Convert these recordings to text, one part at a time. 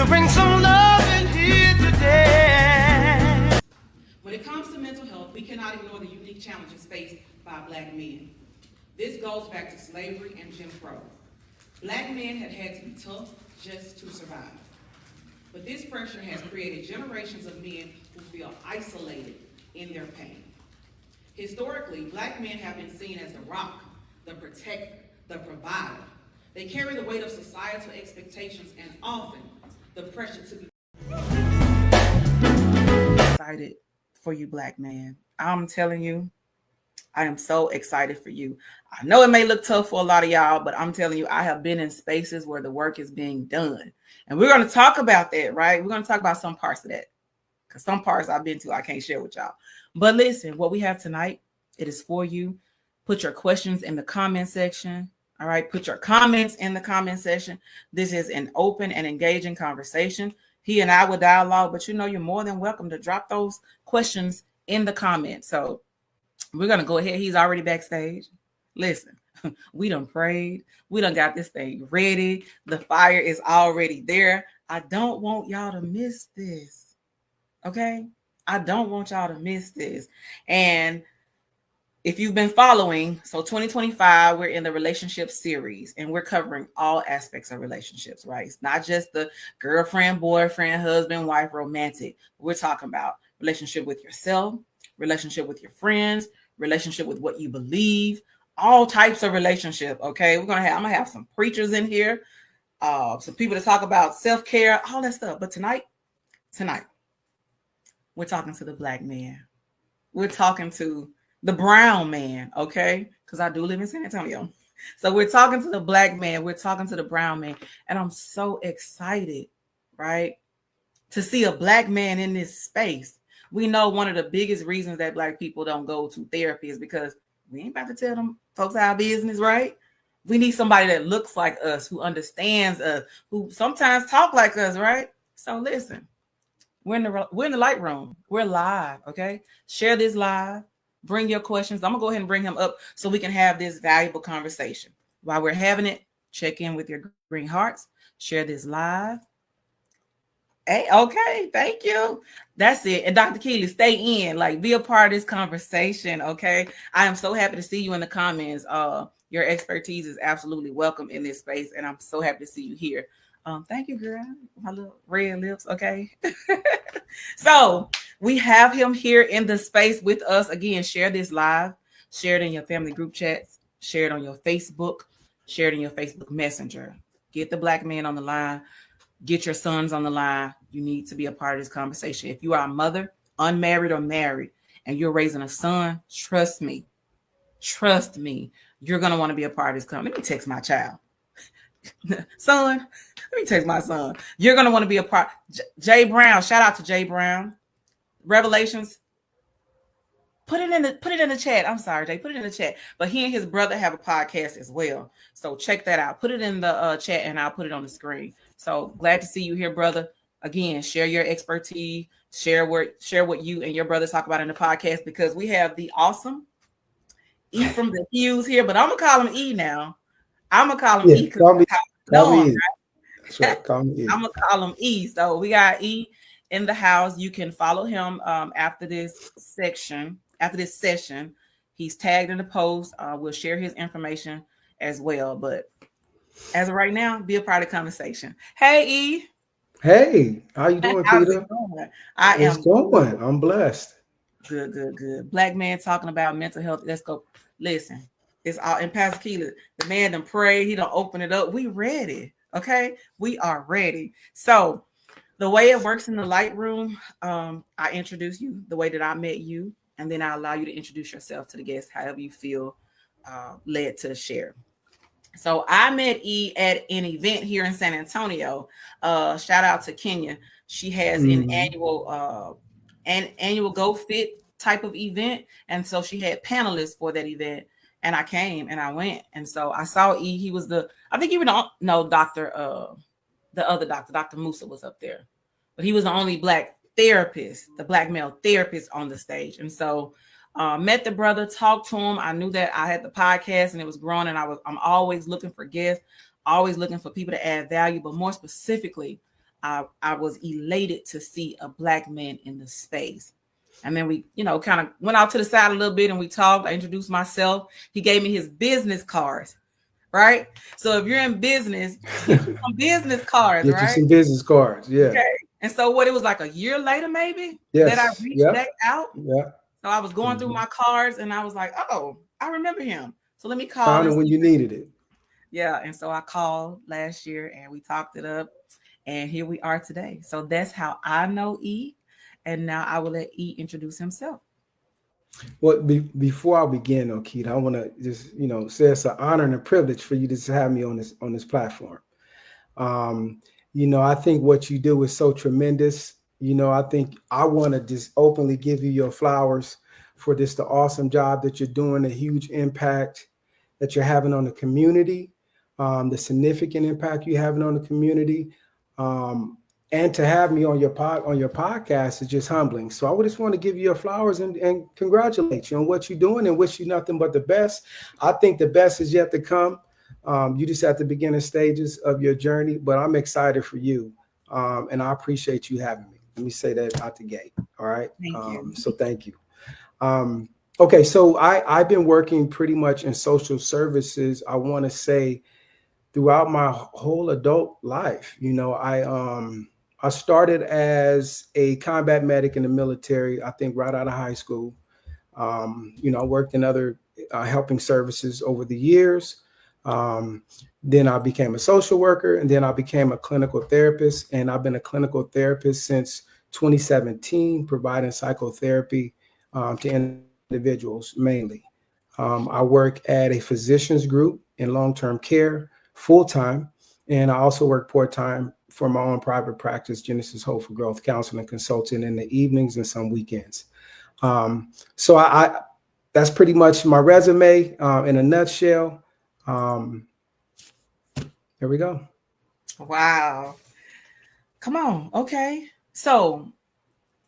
to bring some love in here today. When it comes to mental health, we cannot ignore the unique challenges faced by Black men. This goes back to slavery and Jim Crow. Black men had to be tough just to survive. But this pressure has created generations of men who feel isolated in their pain. Historically, Black men have been seen as the rock, the protector, the provider. They carry the weight of societal expectations and often the pressure to be excited for you, Black man. I'm telling you, I am so excited for you. I know it may look tough for a lot of y'all, but I'm telling you, I have been in spaces where the work is being done. And we're going to talk about that, right? We're going to talk about some parts of that. Because some parts I've been to, I can't share with y'all. But listen, what we have tonight, it is for you. Put your questions in the comment section. All right, put your comments in the comment section. This is an open and engaging conversation. He and I will dialogue, but you're more than welcome to drop those questions in the comments. So we're going to go ahead. He's already backstage. Listen, we done prayed. We done got this thing ready. The fire is already there. I don't want y'all to miss this. Okay? I don't want y'all to miss this. And if you've been following, so 2025, we're in the relationship series and we're covering all aspects of relationships, right? It's not just the girlfriend, boyfriend, husband, wife, romantic. We're talking about relationship with yourself, relationship with your friends, relationship with what you believe, all types of relationship. Okay. I'm going to have some preachers in here, some people to talk about self-care, all that stuff. But tonight, we're talking to the Black man. We're talking to the brown man, okay? Because I do live in San Antonio. So we're talking to the Black man. We're talking to the brown man. And I'm so excited, right? To see a Black man in this space. We know one of the biggest reasons that Black people don't go to therapy is because we ain't about to tell them folks our business, right? We need somebody that looks like us, who understands us, who sometimes talk like us, right? So listen, we're in the light room. We're live, okay? Share this live. Bring your questions. I'm going to go ahead and bring him up so we can have this valuable conversation. While we're having it, check in with your green hearts. Share this live. Hey, okay. Thank you. That's it. And Dr. Keeley, stay in. Be a part of this conversation, okay? I am so happy to see you in the comments. Your expertise is absolutely welcome in this space, and I'm so happy to see you here. Thank you, girl. My little red lips, okay? So we have him here in the space with us. Again, share this live. Share it in your family group chats. Share it on your Facebook. Share it in your Facebook Messenger. Get the Black man on the line. Get your sons on the line. You need to be a part of this conversation. If you are a mother, unmarried or married, and you're raising a son, trust me, you're going to want to be a part of this conversation. Let me text my child. Son, let me text my son. You're going to want to be a part. Jay Brown, shout out to Jay Brown. Revelations. Put it in the chat. I'm sorry, Jay. Put it in the chat. But he and his brother have a podcast as well. So check that out. Put it in the chat and I'll put it on the screen. So glad to see you here, brother. Again, share your expertise. Share what you and your brother talk about in the podcast, because we have the awesome Efrem DeHughes here, but I'm going to call him E now. I'm going to call him E. Call me E. That's right. Call me E. I'm going to call him E. So we got E in the house. You can follow him after this session. He's tagged in the post. We'll share his information as well. But as of right now, be a part of the conversation. Hey, E. Hey, how you doing, Peter? It's going. I'm blessed. Good. Black man talking about mental health. Let's go. Listen, it's all in Pastor Keeler. The man done prayed. He done open it up. We ready. Okay, we are ready. So the way it works in the light room, I introduce you the way that I met you, and then I allow you to introduce yourself to the guests, however you feel led to share. So I met E at an event here in San Antonio. Shout out to Kenya. She has an annual Go Fit type of event, and so she had panelists for that event. And I came and I went, and so I saw E. He was the other doctor, Dr. Musa was up there, but he was the only Black therapist, the Black male therapist on the stage. And so met the brother, talked to him. I knew that I had the podcast and it was growing, and I'm always looking for guests, always looking for people to add value, but more specifically, I was elated to see a Black man in the space. And then we, kind of went out to the side a little bit and we talked. I introduced myself. He gave me his business cards, right? So if you're in business, get you some business cards, get right? You some business cards, yeah. Okay. And so it was like a year later, maybe, yes. that I reached back out. Yeah. So I was going through my cards and I was like, oh, I remember him. So let me call. Found it when you needed it. Yeah. And so I called last year and we talked it up. And here we are today. So that's how I know E. And now I will let E introduce himself. Well, before I begin, though, Keith, I want to just, say it's an honor and a privilege for you to have me on this platform. I think what you do is so tremendous. I think I want to just openly give you your flowers for the awesome job that you're doing, the huge impact that you're having on the community, the significant impact you're having on the community. And to have me on your podcast is just humbling. So I would just want to give you your flowers and congratulate you on what you're doing and wish you nothing but the best. I think the best is yet to come. You just at the beginning stages of your journey, but I'm excited for you. And I appreciate you having me. Let me say that out the gate. All right. Thank you. So thank you. Okay. So I've been working pretty much in social services, I want to say, throughout my whole adult life. I started as a combat medic in the military, I think right out of high school. I worked in other helping services over the years. Then I became a social worker, and then I became a clinical therapist. And I've been a clinical therapist since 2017, providing psychotherapy to individuals mainly. I work at a physician's group in long-term care full-time, and I also work part-time for my own private practice, Genesis Hope for Growth Counseling Consultant, in the evenings and some weekends. So I that's pretty much my resume in a nutshell. There we go. Wow. Come on. Okay. So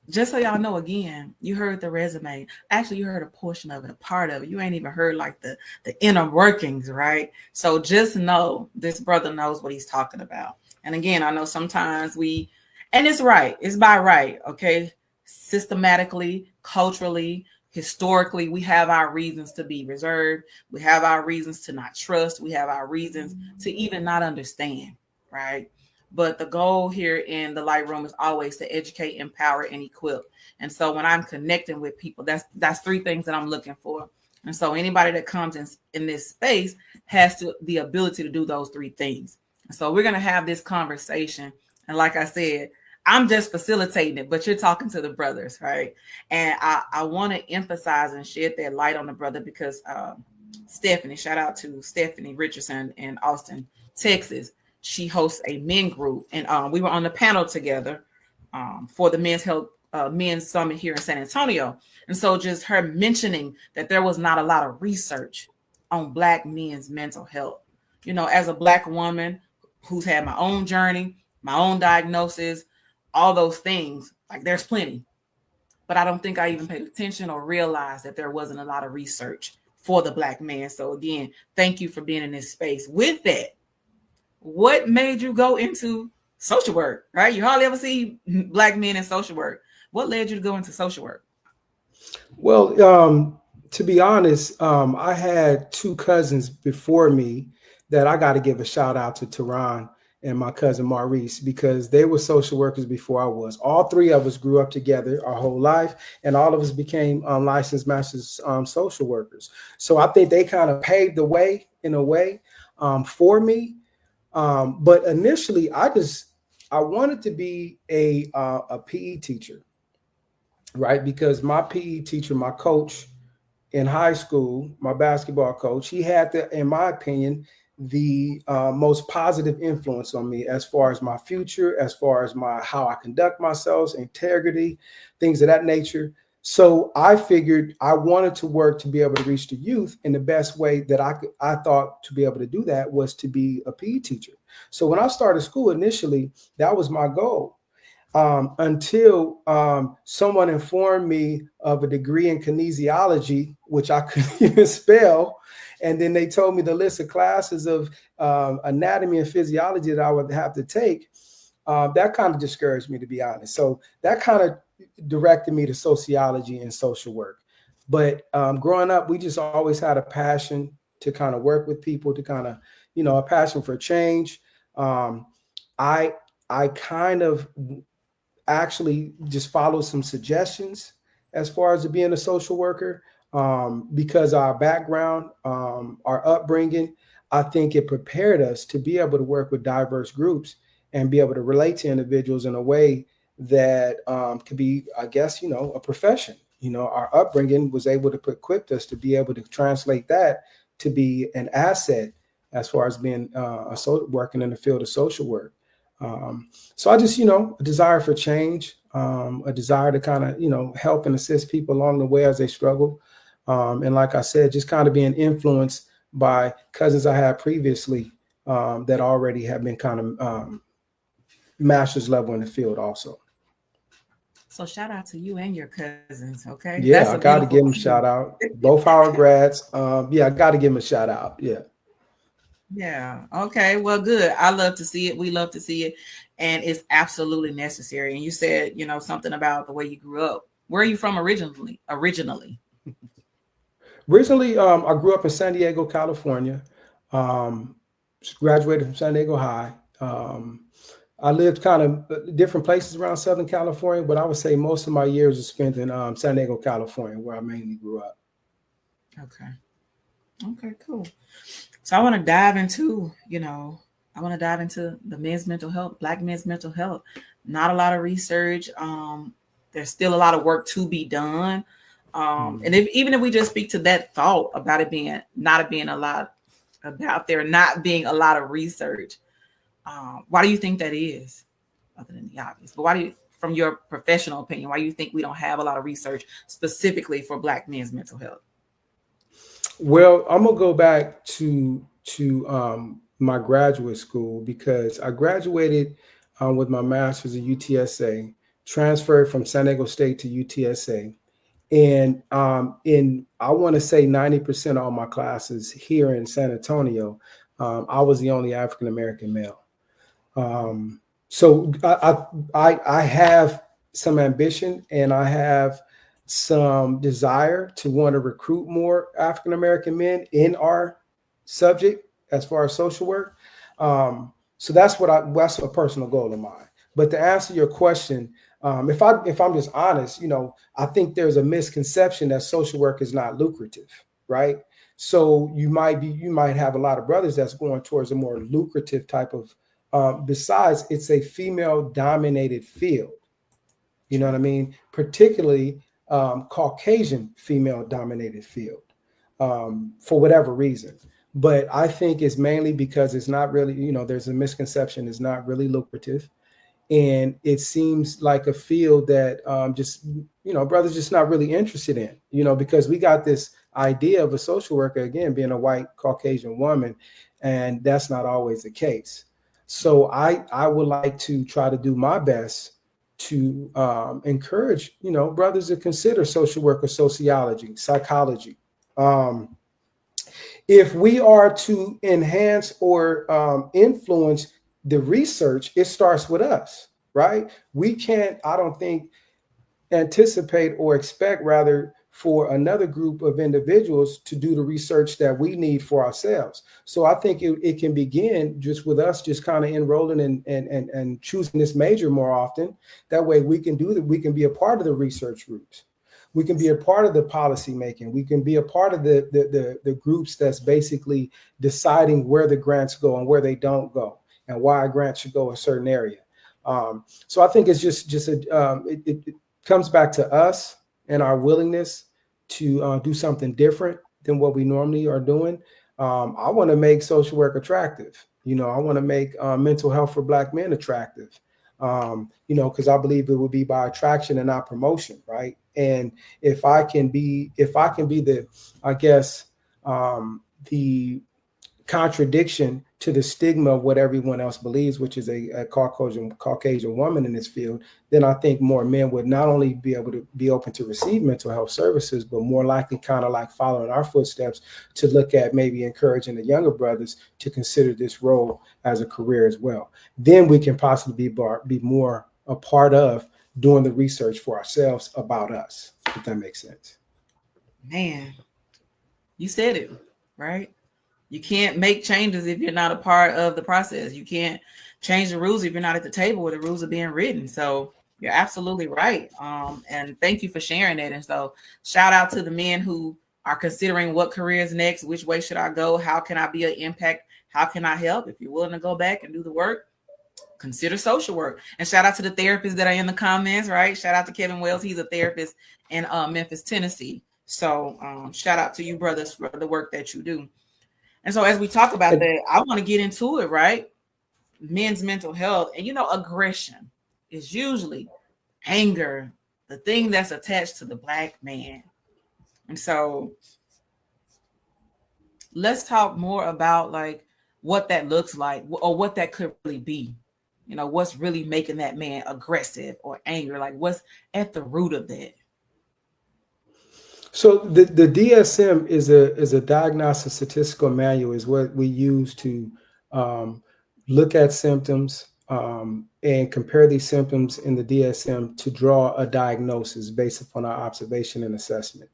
just so y'all know, again, you heard the resume. Actually, you heard a portion of it, a part of it. You ain't even heard like the inner workings, right? So just know this brother knows what he's talking about. And again, I know sometimes and it's right. It's by right. Okay. Systematically, culturally, historically, we have our reasons to be reserved. We have our reasons to not trust. We have our reasons to even not understand, right? But the goal here in the Light Room is always to educate, empower, and equip. And so when I'm connecting with people, that's three things that I'm looking for. And so anybody that comes in this space has the ability to do those three things. And so we're going to have this conversation. And like I said, I'm just facilitating it, but you're talking to the brothers, right? And I want to emphasize and shed that light on the brother because Stephanie, shout out to Stephanie Richardson in Austin, Texas. She hosts a men group, and we were on the panel together for the men's summit here in San Antonio. And so just her mentioning that there was not a lot of research on Black men's mental health. As a Black woman who's had my own journey, my own diagnosis, all those things, like there's plenty. But I don't think I even paid attention or realized that there wasn't a lot of research for the Black man. So again, thank you for being in this space. With that, what made you go into social work, right? You hardly ever see Black men in social work. What led you to go into social work? Well, to be honest, I had two cousins before me that I got to give a shout out to, Tehran and my cousin Maurice, because they were social workers before I was. All three of us grew up together our whole life, and all of us became licensed masters social workers. So I think they kind of paved the way in a way for me. But initially, I wanted to be a PE teacher, right? Because my PE teacher, my coach in high school, my basketball coach, he had in my opinion, the most positive influence on me as far as my future, as far as how I conduct myself, integrity, things of that nature. So I figured I wanted to work to be able to reach the youth, and the best way that I thought to be able to do that was to be a PE teacher. So when I started school initially, that was my goal. Until someone informed me of a degree in kinesiology, which I couldn't even spell. And then they told me the list of classes of anatomy and physiology that I would have to take. that kind of discouraged me, to be honest. So that kind of directed me to sociology and social work. But growing up, we just always had a passion to kind of work with people, to kind of, a passion for change. I I kind of actually just followed some suggestions as far as being a social worker, because our background, our upbringing, I think it prepared us to be able to work with diverse groups and be able to relate to individuals in a way that could be, I guess, a profession. Our upbringing was able to equip us to be able to translate that to be an asset as far as being working in the field of social work. So I just, a desire for change, a desire to kind of, help and assist people along the way as they struggle. And like I said, just kind of being influenced by cousins I had previously that already have been kind of master's level in the field also. So shout out to you and your cousins, okay? Yeah, That's I a got to beautiful give them a shout out. Both Howard grads. Yeah, I got to give them a shout out. Yeah. Yeah. Okay. Well, good. I love to see it. We love to see it. And it's absolutely necessary. And you said, something about the way you grew up. Where are you from originally? Originally, I grew up in San Diego, California. Um, Graduated from San Diego High. I lived kind of different places around Southern California, but I would say most of my years are spent in San Diego, California, where I mainly grew up. Okay. Okay, cool. So I want to dive into, the men's mental health, Black men's mental health. Not a lot of research. There's still a lot of work to be done. And even if we just speak to that thought about it not being a lot about there, not being a lot of research, why do you think that is? Other than the obvious, but from your professional opinion, why do you think we don't have a lot of research specifically for Black men's mental health? Well, I'm gonna go back to my graduate school, because I graduated with my master's at UTSA, transferred from San Diego State to UTSA, and in, I want to say, 90% of all my classes here in San Antonio, I was the only African American male. So I have some ambition, and I have some desire to want to recruit more African American men in our subject as far as social work. So that's a personal goal of mine. But to answer your question, if I'm just honest, I think there's a misconception that social work is not lucrative, right? So you might have a lot of brothers that's going towards a more lucrative type of. Besides, it's a female-dominated field. You know what I mean? Particularly Caucasian female-dominated field, for whatever reason. But I think it's mainly because it's not really, there's a misconception it's not really lucrative. And it seems like a field that brothers just not really interested in, because we got this idea of a social worker, again, being a white Caucasian woman, and that's not always the case. So I would like to try to do my best to encourage, brothers to consider social work or sociology, psychology. If we are to enhance or influence the research, it starts with us, right? We can't, I don't think, anticipate or expect, rather, for another group of individuals to do the research that we need for ourselves. So I think it can begin just with us just kind of enrolling and choosing this major more often. That way we can we can be a part of the research groups. We can be a part of the policy making. We can be a part of the groups that's basically deciding where the grants go and where they don't go, and why a grant should go a certain area. So I think it's it comes back to us and our willingness to do something different than what we normally are doing. I want to make social work attractive. I want to make mental health for Black men attractive. Because I believe it would be by attraction and not promotion, right? And if I can be the, I guess, the contradiction to the stigma of what everyone else believes, which is a Caucasian woman in this field, then I think more men would not only be able to be open to receive mental health services, but more likely kind of like following our footsteps to look at maybe encouraging the younger brothers to consider this role as a career as well. Then we can possibly be more a part of doing the research for ourselves about us, if that makes sense. Man, you said it, right? You can't make changes if you're not a part of the process. You can't change the rules if you're not at the table where the rules are being written. So you're absolutely right. And thank you for sharing that. And so shout out to the men who are considering what career is next, which way should I go? How can I be an impact? How can I help? If you're willing to go back and do the work, consider social work. And shout out to the therapists that are in the comments, right? Shout out to Kevin Wells. He's a therapist in Memphis, Tennessee. So shout out to you brothers for the work that you do. And so as we talk about that, I want to get into it, right? Men's mental health. And, aggression is usually anger, the thing that's attached to the Black man. And so let's talk more about like what that looks like or what that could really be. What's really making that man aggressive or angry? Like what's at the root of that? So the DSM is a diagnostic statistical manual, is what we use to look at symptoms and compare these symptoms in the DSM to draw a diagnosis based upon our observation and assessment.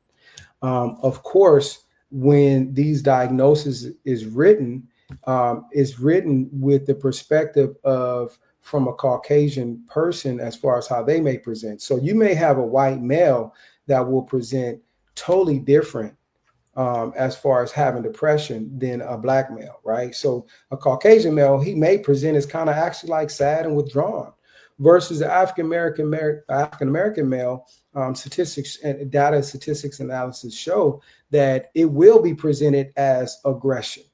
Of course, when these diagnoses is written with the perspective of from a Caucasian person as far as how they may present. So you may have a white male that will present totally different as far as having depression than a Black male, right? So a Caucasian male, he may present as kind of actually like sad and withdrawn, versus the African American male. Statistics and data statistics analysis show that it will be presented as aggression,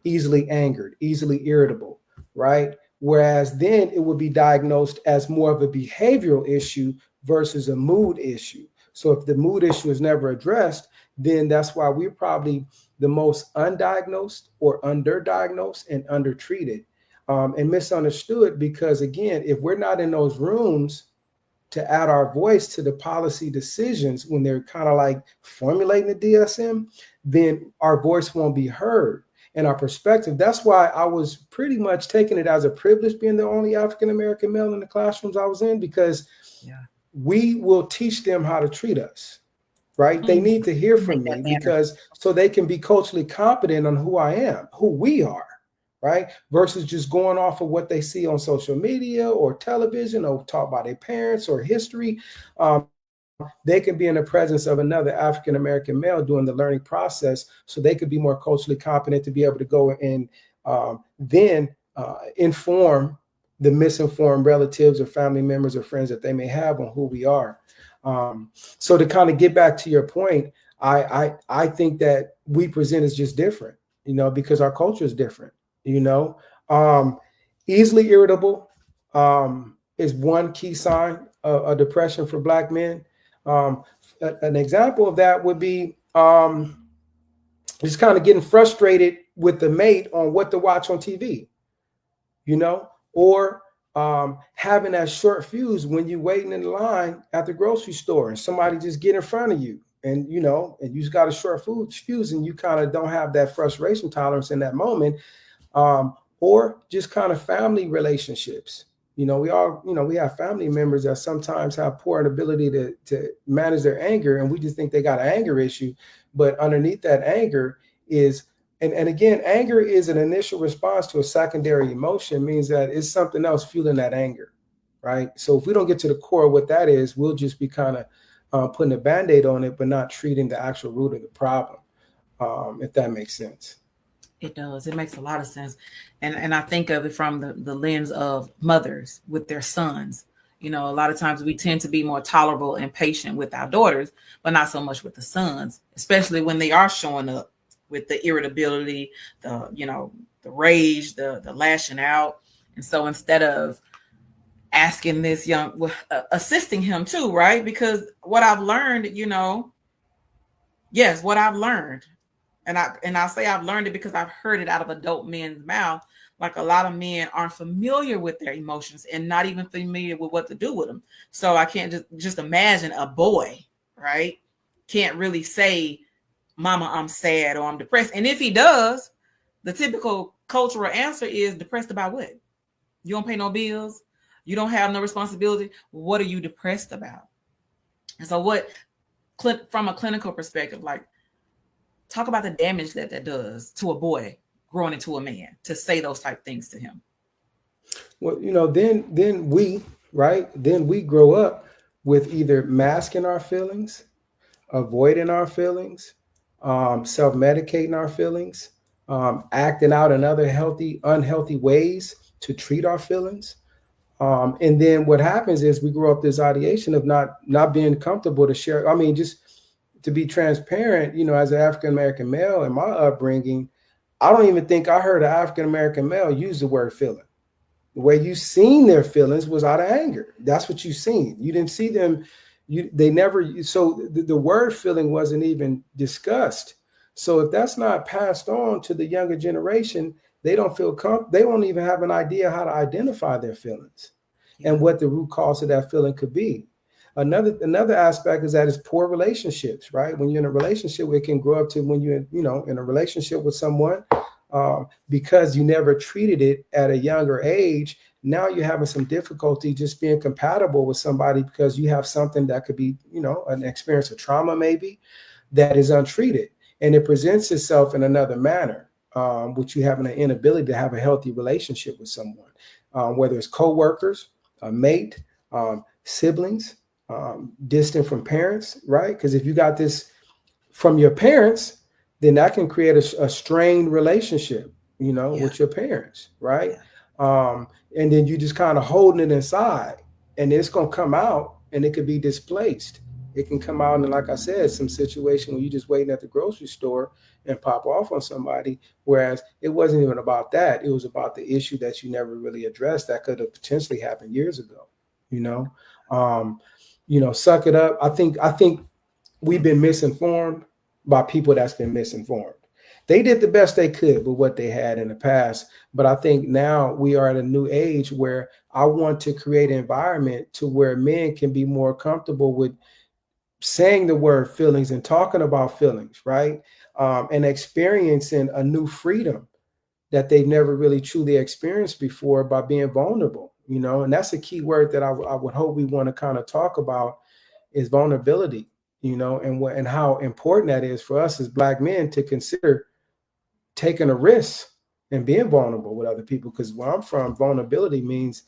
easily angered, easily irritable, right? Whereas then it would be diagnosed as more of a behavioral issue versus a mood issue. So if the mood issue is never addressed, then that's why we're probably the most undiagnosed or underdiagnosed and undertreated and misunderstood. Because again, if we're not in those rooms to add our voice to the policy decisions when they're kind of like formulating the DSM, then our voice won't be heard and our perspective. That's why I was pretty much taking it as a privilege being the only African-American male in the classrooms I was in, because we will teach them how to treat us, right? They need to hear from me because so they can be culturally competent on who I am, who we are, right? Versus just going off of what they see on social media or television or talk by their parents or history. They can be in the presence of another African-American male during the learning process, so they could be more culturally competent to be able to go and then inform the misinformed relatives or family members or friends that they may have on who we are. So to kind of get back to your point, I think that we present as just different, because our culture is different, easily irritable is one key sign of depression for Black men. An example of that would be just kind of getting frustrated with the mate on what to watch on TV, or having that short fuse when you're waiting in line at the grocery store and somebody just get in front of you and you just got a short fuse and you kind of don't have that frustration tolerance in that moment, or just kind of family relationships. We have family members that sometimes have poor ability to manage their anger, and we just think they got an anger issue. But underneath that anger is, and again, anger is an initial response to a secondary emotion, means that it's something else fueling that anger, right? So if we don't get to the core of what that is, we'll just be kind of putting a Band-Aid on it, but not treating the actual root of the problem, if that makes sense. It does. It makes a lot of sense. And I think of it from the lens of mothers with their sons. A lot of times we tend to be more tolerable and patient with our daughters, but not so much with the sons, especially when they are showing up with the irritability, the rage, the lashing out. And so instead of asking this assisting him too, right? Because what I've learned, what I've learned, and I say I've learned it because I've heard it out of adult men's mouth. like a lot of men aren't familiar with their emotions and not even familiar with what to do with them. So I can't just imagine a boy, right? Can't really say, "Mama, I'm sad," or "I'm depressed." And if he does, the typical cultural answer is, depressed about what? You don't pay no bills. You don't have no responsibility. What are you depressed about? And so from a clinical perspective, like, talk about the damage that does to a boy growing into a man to say those type things to him. Well, then we grow up with either masking our feelings, avoiding our feelings, self-medicating our feelings, acting out in other unhealthy ways to treat our feelings. And then what happens is we grow up this ideation of not being comfortable to share. I mean, just to be transparent, as an African-American male in my upbringing, I don't even think I heard an African-American male use the word feeling. The way you seen their feelings was out of anger. That's what you seen. You didn't see them. They never. So the word feeling wasn't even discussed. So if that's not passed on to the younger generation, they don't feel they won't even have an idea how to identify their feelings and what the root cause of that feeling could be. Another aspect is that it's poor relationships, right? When you're in a relationship, it can grow up to when you're, in a relationship with someone, because you never treated it at a younger age. Now you're having some difficulty just being compatible with somebody because you have something that could be, an experience of trauma maybe that is untreated, and it presents itself in another manner, which you have an inability to have a healthy relationship with someone, whether it's coworkers, a mate, siblings, distant from parents, right? Because if you got this from your parents, then that can create a strained relationship, with your parents, right? And then you just kind of holding it inside, and it's going to come out, and it could be displaced. It can come out in, like I said, some situation where you're just waiting at the grocery store and pop off on somebody, whereas it wasn't even about that. It was about the issue that you never really addressed that could have potentially happened years ago, suck it up. I think we've been misinformed by people that's been misinformed. They did the best they could with what they had in the past. But I think now we are at a new age where I want to create an environment to where men can be more comfortable with saying the word feelings and talking about feelings, right? And experiencing a new freedom that they've never really truly experienced before by being vulnerable, and that's a key word that I would hope we want to kind of talk about is vulnerability, and how important that is for us as Black men to consider taking a risk and being vulnerable with other people. Because where I'm from, vulnerability means,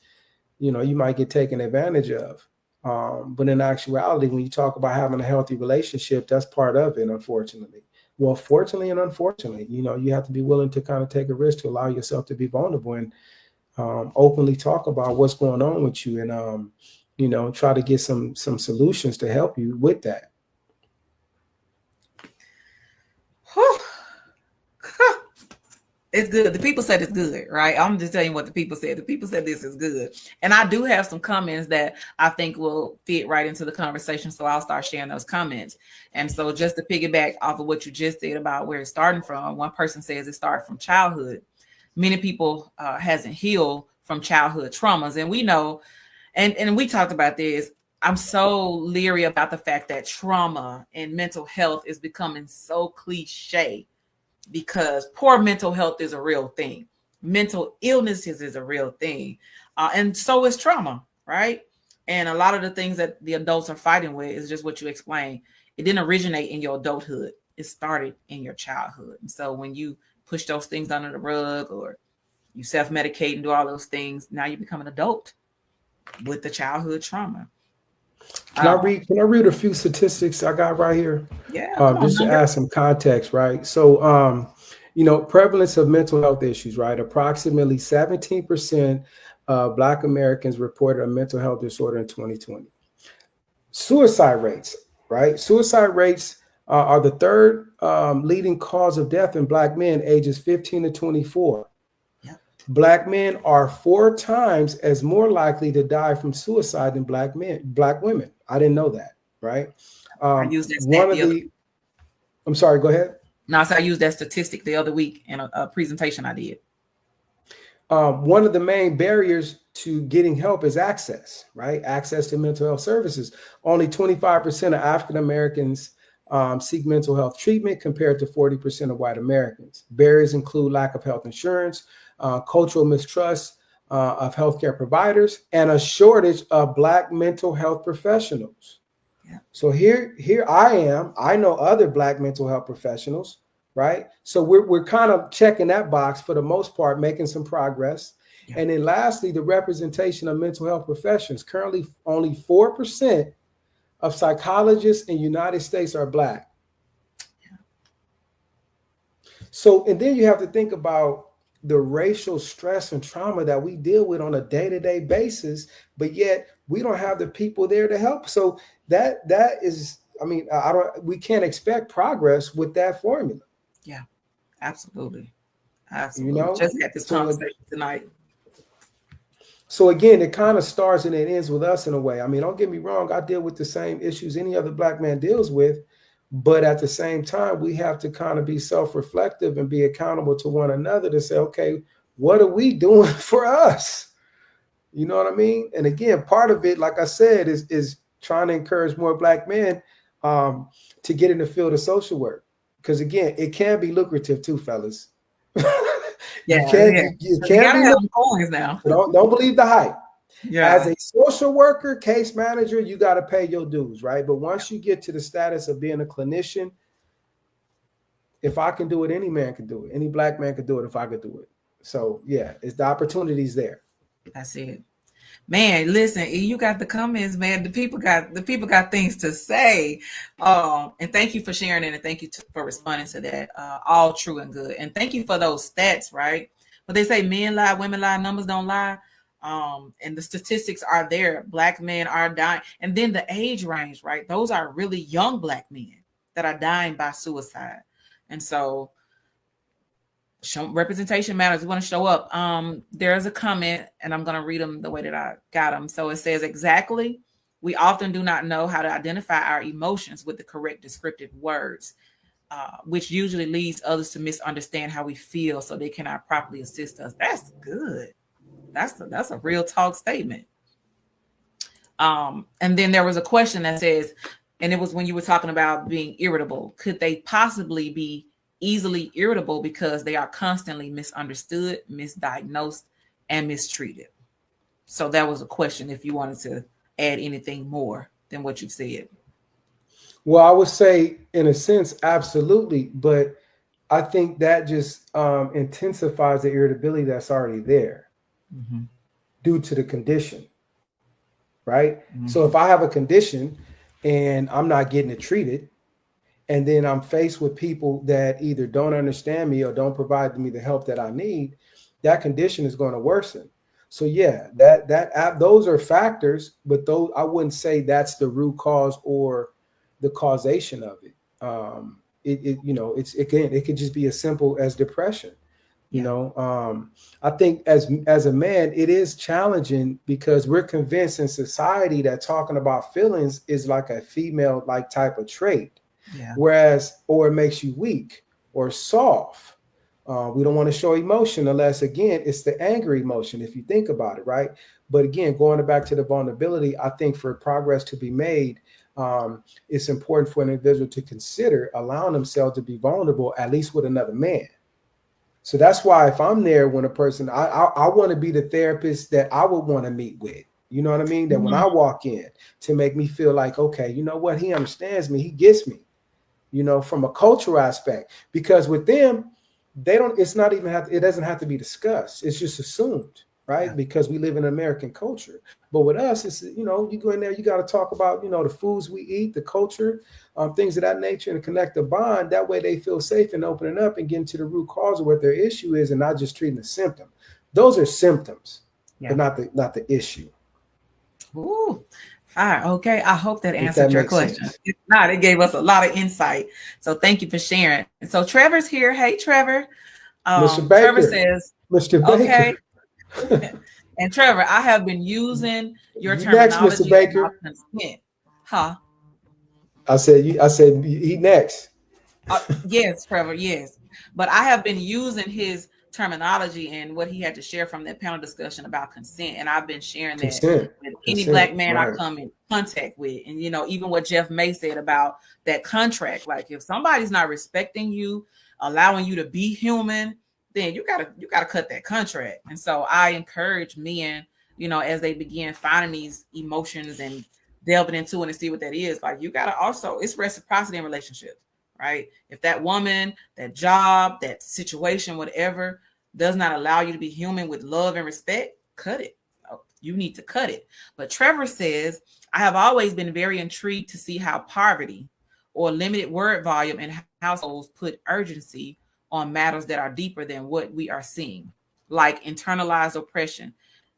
you might get taken advantage of. But in actuality, when you talk about having a healthy relationship, that's part of it, unfortunately. Well, fortunately and unfortunately, you have to be willing to kind of take a risk to allow yourself to be vulnerable and openly talk about what's going on with you and, try to get some solutions to help you with that. It's good. The people said it's good, right? I'm just telling you what the people said. The people said this is good. And I do have some comments that I think will fit right into the conversation. So I'll start sharing those comments. And so just to piggyback off of what you just said about where it's starting from, one person says it started from childhood. Many people hasn't healed from childhood traumas. And we know, and we talked about this, I'm so leery about the fact that trauma and mental health is becoming so cliche, because poor mental health is a real thing. Mental illnesses is a real thing. And so is trauma, right? And a lot of the things that the adults are fighting with is just what you explained. It didn't originate in your adulthood. It started in your childhood. And so when you push those things under the rug or you self-medicate and do all those things, now you become an adult with the childhood trauma. Can I read a few statistics I got right here? Yeah. Just to add some context, right? So, prevalence of mental health issues, right? Approximately 17% of Black Americans reported a mental health disorder in 2020. Suicide rates, right? Suicide rates are the third leading cause of death in Black men ages 15 to 24. Black men are 4 times as more likely to die from suicide than Black women. I didn't know that, right? I used that stat I'm sorry, go ahead. No, so I used that statistic the other week in a presentation I did. One of the main barriers to getting help is access, right? Access to mental health services. Only 25% of African Americans seek mental health treatment compared to 40% of white Americans. Barriers include lack of health insurance, cultural mistrust of healthcare providers, and a shortage of Black mental health professionals. Yeah. So here I am. I know other Black mental health professionals, right? So we're kind of checking that box for the most part, making some progress. Yeah. And then lastly, the representation of mental health professions. Currently, only 4% of psychologists in the United States are Black. Yeah. So, and then you have to think about the racial stress and trauma that we deal with on a day-to-day basis, but yet we don't have the people there to help. So that is, I mean, we can't expect progress with that formula. Yeah, absolutely. Absolutely. You know, Just had this conversation tonight. So again, it kind of starts and it ends with us in a way. I mean, don't get me wrong. I deal with the same issues any other Black man deals with, but at the same time, we have to kind of be self-reflective and be accountable to one another to say, okay, what are we doing for us? You know what I mean? And again, part of it, like I said, is trying to encourage more Black men to get in the field of social work. Because again, it can be lucrative too, fellas. Yeah, you can't be have coins now. Don't believe the hype. Yeah. As a social worker, case manager, you got to pay your dues, right? But once you get to the status of being a clinician, if I can do it, any man can do it. Any Black man can do it if I could do it. So yeah, it's the opportunities there. That's it. Man, listen, you got the comments, man. The people got things to say. And thank you for sharing it, and thank you for responding to that. All true and good. And thank you for those stats, right? But they say men lie, women lie, numbers don't lie. And the statistics are there. Black men are dying. And then the age range, right? Those are really young Black men that are dying by suicide. And so representation matters. We want to show up. There's a comment, and I'm going to read them the way that I got them. So it says, exactly. We often do not know how to identify our emotions with the correct descriptive words, which usually leads others to misunderstand how we feel so they cannot properly assist us. That's good. That's a real talk statement. And then there was a question that says, and it was when you were talking about being irritable. Could they possibly be easily irritable because they are constantly misunderstood, misdiagnosed, and mistreated? So that was a question if you wanted to add anything more than what you said. Well, I would say in a sense, absolutely. But I think that just intensifies the irritability that's already there due to the condition, right? So if I have a condition and I'm not getting it treated, and then I'm faced with people that either don't understand me or don't provide me the help that I need, that condition is going to worsen. So yeah, those are factors, but those, I wouldn't say that's the root cause or the causation of it. It could just be as simple as depression. You know, I think as a man, it is challenging because we're convinced in society that talking about feelings is like a female like type of trait. Yeah. Whereas, or it makes you weak or soft. We don't want to show emotion unless, again, it's the angry emotion, if you think about it, right? But again, going back to the vulnerability, I think for progress to be made, it's important for an individual to consider allowing themselves to be vulnerable, at least with another man. So that's why if I'm there when a person, I want to be the therapist that I would want to meet with. You know what I mean? That when I walk in, to make me feel like, okay, you know what? He understands me. He gets me. You know, from a cultural aspect, because with them, it doesn't have to be discussed. It's just assumed, right? Yeah. Because we live in American culture. But with us, it's, you go in there, you got to talk about, the foods we eat, the culture, things of that nature, and connect the bond. That way they feel safe and opening up and getting to the root cause of what their issue is and not just treating the symptom. Those are symptoms, but not the issue. Ooh. Okay, I hope that answered your question. Sense. If not, it gave us a lot of insight. So thank you for sharing. And so Trevor's here. Hey, Trevor. Mr. Baker. Trevor says, Mr. Baker. Okay. And Trevor, I have been using your terminology. Next, Mr. Baker. Huh? I said he next. Yes, Trevor. Yes, but I have been using his terminology and what he had to share from that panel discussion about consent. And I've been sharing that Consent. with any Black man I come in contact with. And, you know, even what Jeff May said about that contract, like if somebody's not respecting you, allowing you to be human, then you gotta cut that contract. And so I encourage men, you know, as they begin finding these emotions and delving into it and see what that is, like you gotta also, it's reciprocity in relationships, right? If that woman, that job, that situation, whatever, does not allow you to be human with love and respect, cut it. You need to cut it. But Trevor says, I have always been very intrigued to see how poverty or limited word volume in households put urgency on matters that are deeper than what we are seeing, like internalized oppression,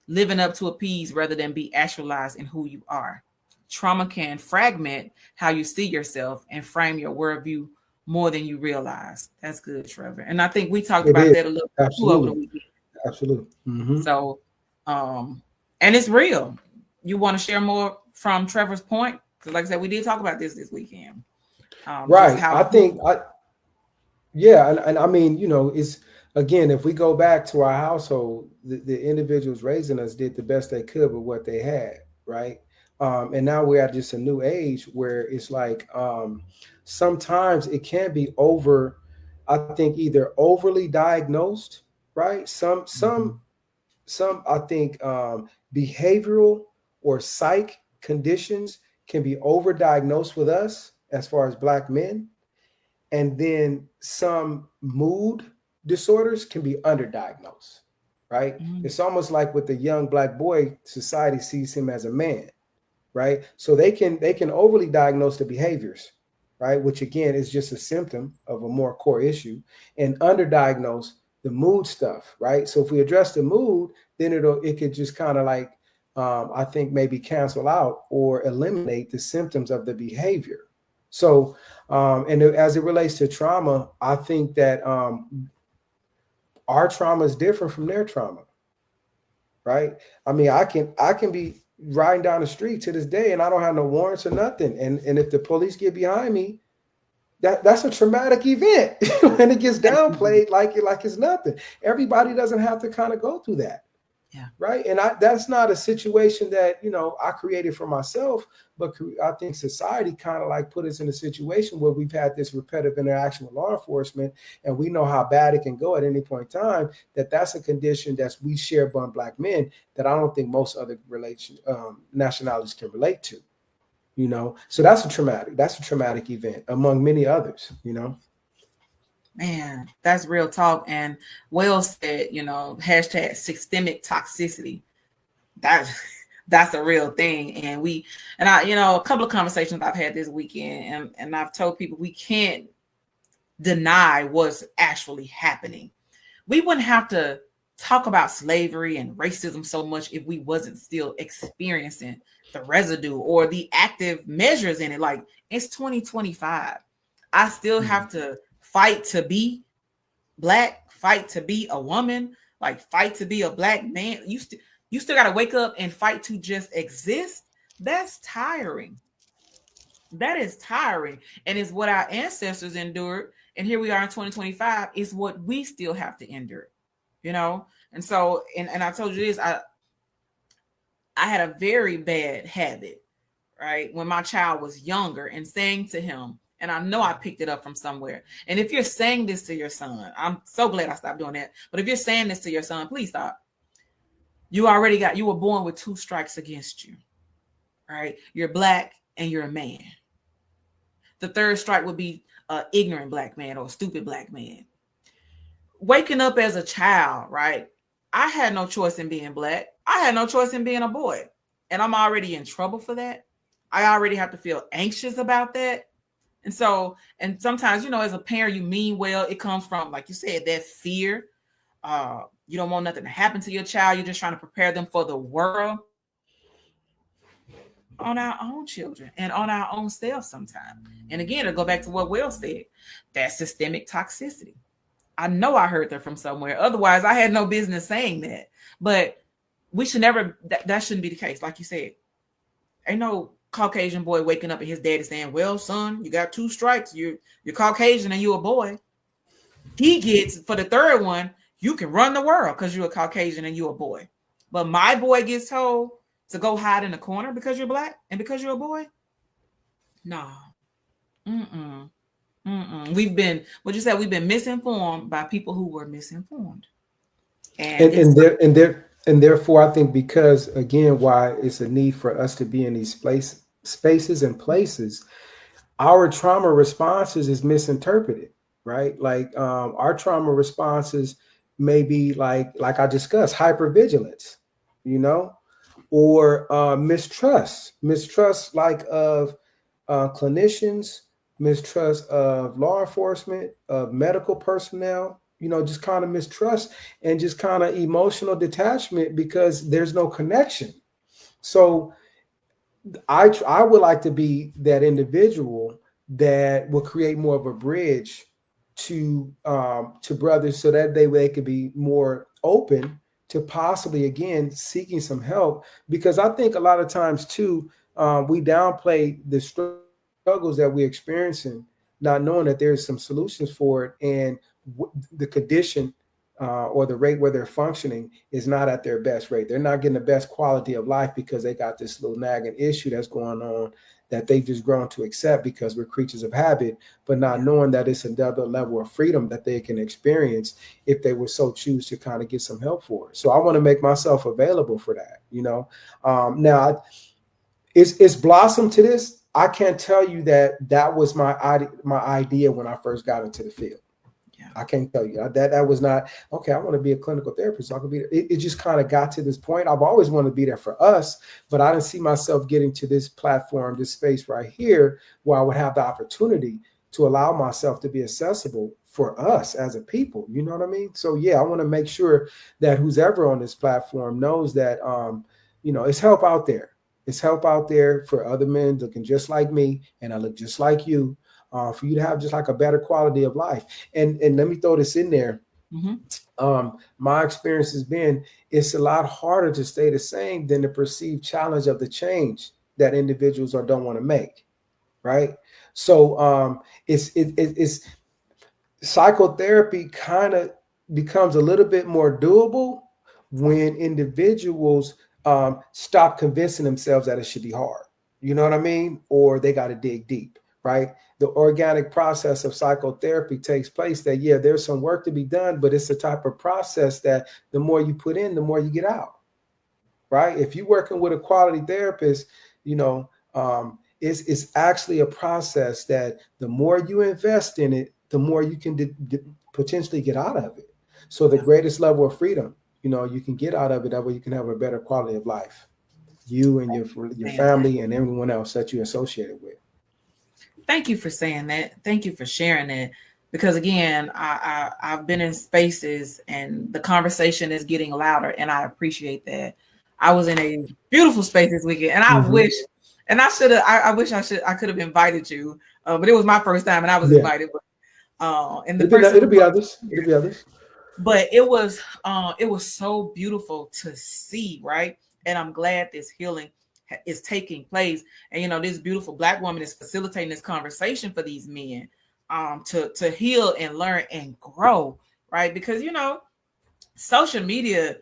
living up to appease rather than be actualized in who you are. Trauma can fragment how you see yourself and frame your worldview more than you realize. That's good, Trevor. And I think we talked about that a little bit too over the weekend. Absolutely. Mm-hmm. So, and it's real. You want to share more from Trevor's point? Because like I said, we did talk about this weekend. Right. And I mean, you know, it's, again, if we go back to our household, the individuals raising us did the best they could with what they had, right? And now we're at just a new age where it's like sometimes it can be I think either overly diagnosed, right? Some I think behavioral or psych conditions can be overdiagnosed with us as far as Black men. And then some mood disorders can be underdiagnosed, right? It's almost like with the young Black boy, society sees him as a man, right? So they can overly diagnose the behaviors, right? Which again is just a symptom of a more core issue, and underdiagnose the mood stuff, right? So if we address the mood, then it could just kind of like, I think maybe cancel out or eliminate the symptoms of the behavior. So, and as it relates to trauma, I think that our trauma is different from their trauma, right? I mean, I can be riding down the street to this day and I don't have no warrants or nothing. And if the police get behind me, that's a traumatic event. And it gets downplayed like it's nothing. Everybody doesn't have to kind of go through that. Yeah. Right. And that's not a situation that, you know, I created for myself, but I think society kind of like put us in a situation where we've had this repetitive interaction with law enforcement, and we know how bad it can go at any point in time, that's a condition that we share among Black men that I don't think most other nationalities can relate to, you know. So that's a traumatic event among many others, you know. Man, that's real talk. And Will said, you know, hashtag systemic toxicity. That's a real thing. And I, you know, a couple of conversations I've had this weekend, and I've told people we can't deny what's actually happening. We wouldn't have to talk about slavery and racism so much if we wasn't still experiencing the residue or the active measures in it. Like, it's 2025. I still have to fight to be Black, fight to be a woman, like fight to be a Black man. You still got to wake up and fight to just exist. That's tiring. That is tiring. And it's what our ancestors endured. And here we are in 2025. It's what we still have to endure, you know? And so, and I told you this, I had a very bad habit, right? When my child was younger, and saying to him, and I know I picked it up from somewhere. And if you're saying this to your son, I'm so glad I stopped doing that. But if you're saying this to your son, please stop. You were born with 2 strikes against you, right? You're Black and you're a man. The 3rd strike would be an ignorant Black man or a stupid Black man. Waking up as a child, right? I had no choice in being Black. I had no choice in being a boy. And I'm already in trouble for that. I already have to feel anxious about that. And so, and sometimes, you know, as a parent, you mean well. It comes from, like you said, that fear. You don't want nothing to happen to your child. You're just trying to prepare them for the world. On our own children and on our own selves sometimes. And again, to go back to what Will said, that's systemic toxicity. I know I heard that from somewhere. Otherwise, I had no business saying that. But we should never, that shouldn't be the case. Like you said, ain't no Caucasian boy waking up and his daddy saying, well, son, you got 2 strikes. You're Caucasian and you're a boy. He gets, for the 3rd one, you can run the world because you're a Caucasian and you're a boy. But my boy gets told to go hide in the corner because you're black and because you're a boy. No. Mm-mm. Mm-mm. We've been, what you said, we've been misinformed by people who were misinformed. And therefore, I think because again, why it's a need for us to be in these spaces and places, our trauma responses is misinterpreted, right? Like our trauma responses may be like I discussed, hypervigilance, you know, or mistrust like of clinicians, mistrust of law enforcement, of medical personnel, you know, just kind of mistrust and just kind of emotional detachment because there's no connection. So I would like to be that individual that will create more of a bridge to brothers so that they could be more open to possibly again seeking some help, because I think a lot of times too we downplay the struggles that we're experiencing, not knowing that there's some solutions for it, and the condition or the rate where they're functioning is not at their best rate. They're not getting the best quality of life because they got this little nagging issue that's going on that they've just grown to accept because we're creatures of habit, but not knowing that it's another level of freedom that they can experience if they would so choose to kind of get some help for it. So I want to make myself available for that, you know. Now, it's blossomed to this. I can't tell you that was my idea when I first got into the field. I can't tell you that was not okay. I want to be a clinical therapist. So I could be. It just kind of got to this point. I've always wanted to be there for us, but I didn't see myself getting to this platform, this space right here, where I would have the opportunity to allow myself to be accessible for us as a people. You know what I mean? So yeah, I want to make sure that who's ever on this platform knows that you know, it's help out there. It's help out there for other men looking just like me, and I look just like you. For you to have just like a better quality of life. And let me throw this in there. Mm-hmm. My experience has been it's a lot harder to stay the same than the perceived challenge of the change that individuals don't want to make. Right. So it's psychotherapy kind of becomes a little bit more doable when individuals stop convincing themselves that it should be hard. You know what I mean? Or they got to dig deep. Right. The organic process of psychotherapy takes place that, yeah, there's some work to be done, but it's a type of process that the more you put in, the more you get out. Right. If you're working with a quality therapist, you know, it's actually a process that the more you invest in it, the more you can potentially get out of it. So the greatest level of freedom, you know, you can get out of it. That way you can have a better quality of life, you and your family and everyone else that you're associated with. Thank you for saying that. Thank you for sharing that. Because again, I've been in spaces and the conversation is getting louder, and I appreciate that. I was in a beautiful space this weekend, and I wish, and I should have. I wish I could have invited you, but it was my first time, and I was invited. But and it'll be others. It'll be others. But it was so beautiful to see, right? And I'm glad this healing is taking place. And you know, this beautiful Black woman is facilitating this conversation for these men to heal and learn and grow, right? Because you know, social media,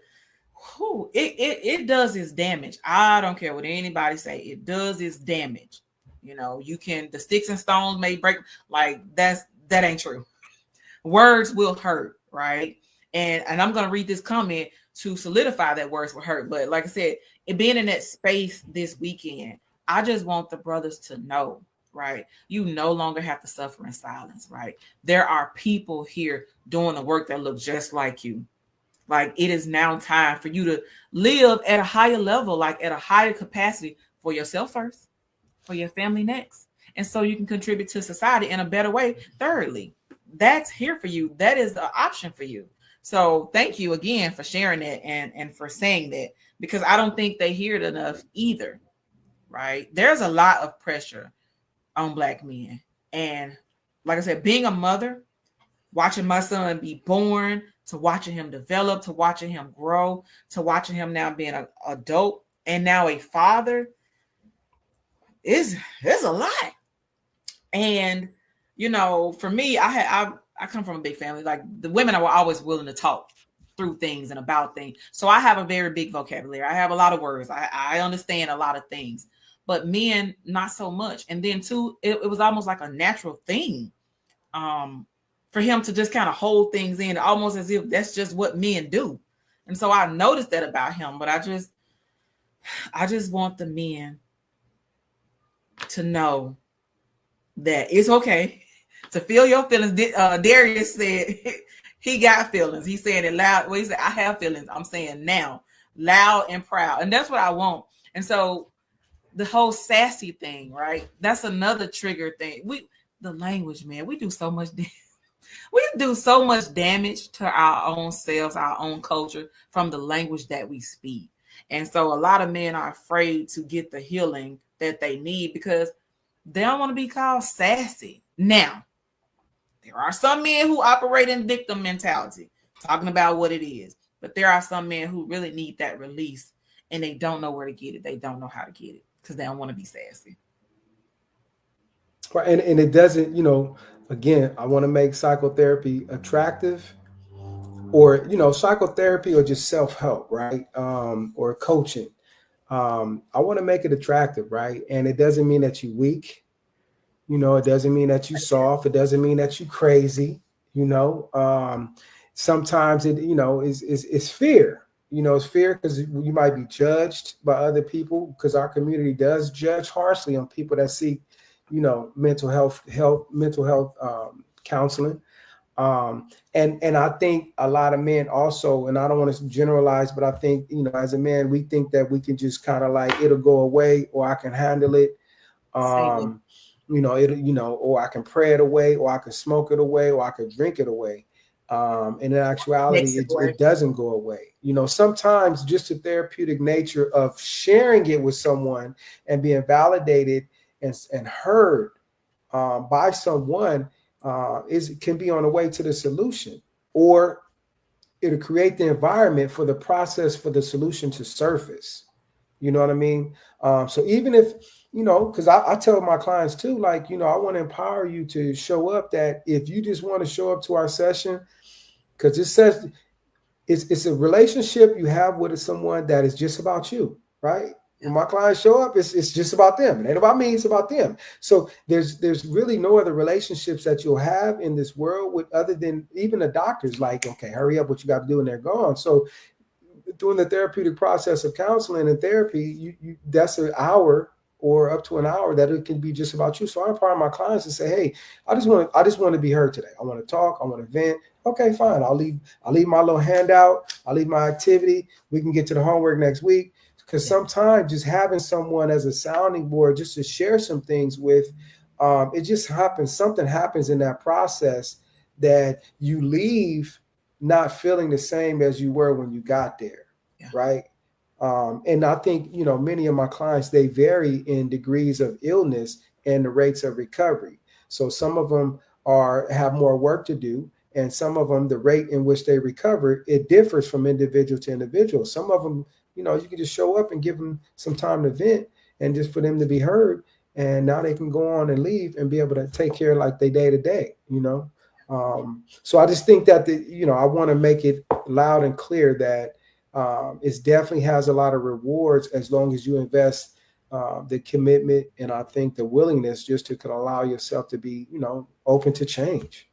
it does its damage. I don't care what anybody say, it does its damage. You know, the sticks and stones may break, like that ain't true. Words will hurt, right? And I'm going to read this comment to solidify that words will hurt. But like I said, it being in that space this weekend, I just want the brothers to know, right? You no longer have to suffer in silence, right? There are people here doing the work that look just like you. Like it is now time for you to live at a higher level, like at a higher capacity for yourself first, for your family next. And so you can contribute to society in a better way. Thirdly, that's here for you. That is the option for you. So thank you again for sharing that and for saying that, because I don't think they hear it enough either, right? There's a lot of pressure on Black men. And like I said, being a mother, watching my son be born, to watching him develop, to watching him grow, to watching him now being an adult and now a father is a lot. And, you know, for me, I come from a big family. Like the women were always willing to talk. through things and about things. So I have a very big vocabulary. I have a lot of words. I understand a lot of things, but men, not so much. And then too, it was almost like a natural thing for him to just kind of hold things in, almost as if that's just what men do. And so I noticed that about him, but I just want the men to know that it's okay to feel your feelings. Darius said he got feelings. He said it loud. Well, he said, I have feelings. I'm saying now, loud and proud. And that's what I want. And so the whole sassy thing, right? That's another trigger thing. The language, man, we do so much damage to our own selves, our own culture from the language that we speak. And so a lot of men are afraid to get the healing that they need because they don't want to be called sassy. Now, there are some men who operate in victim mentality, talking about what it is. But there are some men who really need that release and they don't know where to get it. They don't know how to get it because they don't want to be sassy. Right. And it doesn't, again, I want to make psychotherapy attractive, or, psychotherapy or just self-help, right? Or coaching. I want to make it attractive, right? And it doesn't mean that you're weak. It doesn't mean that you soft. It doesn't mean that you crazy. Sometimes it, it's fear. It's fear because you might be judged by other people, because our community does judge harshly on people that seek, mental health counseling. And I think a lot of men also, and I don't want to generalize, but I think, as a man, we think that we can just kind of like, it'll go away, or I can handle it. Or I can pray it away, or I can smoke it away, or I can drink it away. And in actuality, it doesn't go away. Sometimes just the therapeutic nature of sharing it with someone and being validated and heard by someone can be on the way to the solution, or it'll create the environment for the process for the solution to surface. You know what I mean? So even if, because I tell my clients too, like, I want to empower you to show up, that if you just want to show up to our session, because it says it's a relationship you have with someone that is just about you, right? When my clients show up, it's just about them. It ain't about me, it's about them. So there's really no other relationships that you'll have in this world with, other than even the doctors, like, okay, hurry up, what you got to do, and they're gone. So during the therapeutic process of counseling and therapy, you that's an hour or up to an hour that it can be just about you. So I empower my clients to say, hey, I just want to be heard today. I want to talk. I want to vent. Okay, fine. I'll leave my little handout. I'll leave my activity. We can get to the homework next week. Because sometimes just having someone as a sounding board, just to share some things with, it just happens. Something happens in that process that you leave not feeling the same as you were when you got there, right? And I think, many of my clients, they vary in degrees of illness and the rates of recovery. So some of them have more work to do, and some of them, the rate in which they recover, it differs from individual to individual. Some of them, you can just show up and give them some time to vent and just for them to be heard. And now they can go on and leave and be able to take care of like their day to day, So I just think that, I want to make it loud and clear that it definitely has a lot of rewards as long as you invest the commitment, and I think the willingness just to allow yourself to be, open to change.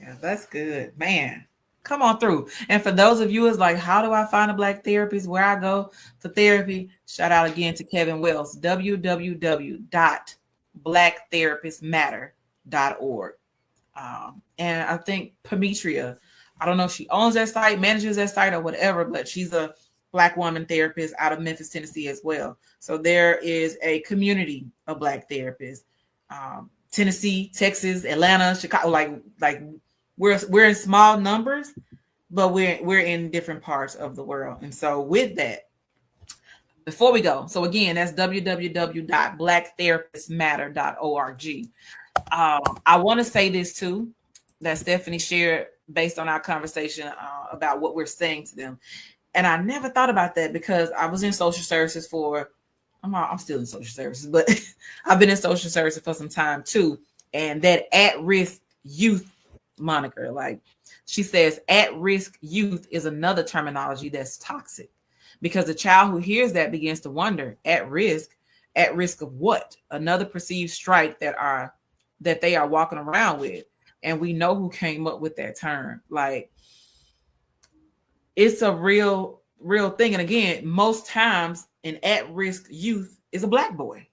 Yeah, that's good, man. Come on through. And for those of you, it's like, how do I find a Black therapist? Where I go to therapy? Shout out again to Kevin Wells, www.blacktherapistmatter.org. And I think Pametria, I don't know if she owns that site, manages that site or whatever, but she's a Black woman therapist out of Memphis, Tennessee as well. So there is a community of Black therapists. Tennessee, Texas, Atlanta, Chicago, like we're in small numbers, but we're in different parts of the world. And so with that, before we go, so again, that's www.blacktherapistmatter.org. I want to say this too, that Stephanie shared based on our conversation about what we're saying to them. And I never thought about that because I was in social services I'm still in social services, but I've been in social services for some time too. And that at-risk youth moniker, like She says at-risk youth is another terminology that's toxic, because the child who hears that begins to wonder, at risk of what? Another perceived strike that they are walking around with. And we know who came up with that term. Like, it's a real thing. And again, most times an at-risk youth is a Black boy.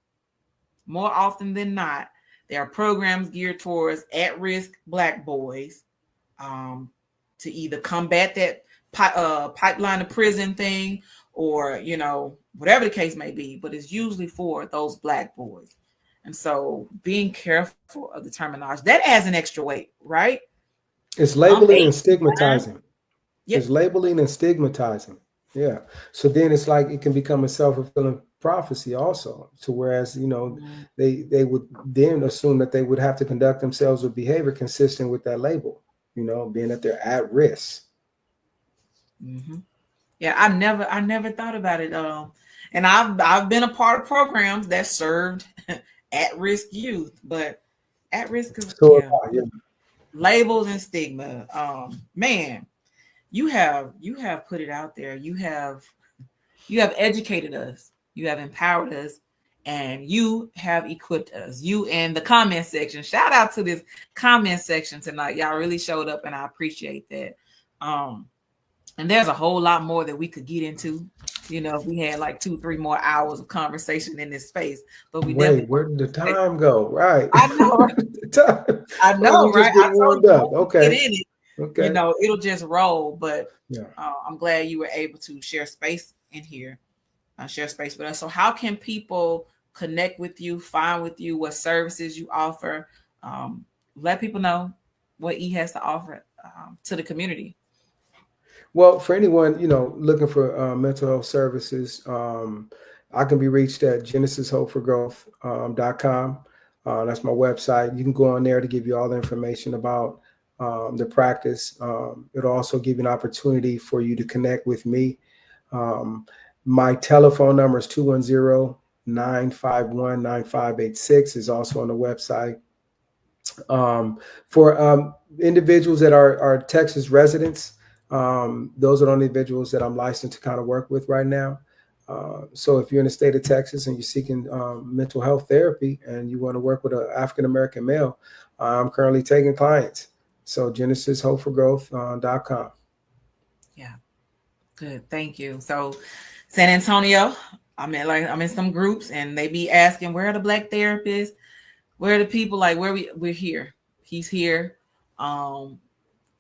More often than not, there are programs geared towards at-risk Black boys, to either combat that pipeline to prison thing, or, you know, whatever the case may be, but it's usually for those Black boys. And so being careful of the terminology, that adds an extra weight, right? It's labeling and stigmatizing. Yep. It's labeling and stigmatizing. Yeah. So then it's like it can become a self-fulfilling prophecy also. So whereas, you know, they would then assume that they would have to conduct themselves with behavior consistent with that label, you know, being that they're at risk. Mm-hmm. Yeah, I never thought about it. And I've been a part of programs that served at-risk youth, but at-risk is labels and stigma. Man, you have put it out there. You have educated us. You have empowered us, and you have equipped us. You and the comment section. Shout out to this comment section tonight. Y'all really showed up, and I appreciate that. And there's a whole lot more that we could get into. You know, if we had like 2-3 more hours of conversation in this space, but where did the time go? Right. I know. I know, right? I told you, okay. Get in it. Okay. You know, it'll just roll. But I'm glad you were able to share space in here, share space with us. So how can people connect with you, find with you, what services you offer? Let people know what E has to offer to the community. Well, for anyone, you know, looking for mental health services, I can be reached at genesishopeforgrowth.com. That's my website. You can go on there to give you all the information about the practice. It'll also give you an opportunity for you to connect with me. My telephone number is 210-951-9586, is also on the website. For individuals that are Texas residents, those are the individuals that I'm licensed to kind of work with right now. So if you're in the state of Texas and you're seeking mental health therapy and you want to work with an African-American male, I'm currently taking clients. So genesishopeforgrowth.com. Yeah. Good. Thank you. So San Antonio, I'm in some groups and they be asking, where are the Black therapists? Where are the people? Like, we're here. He's here.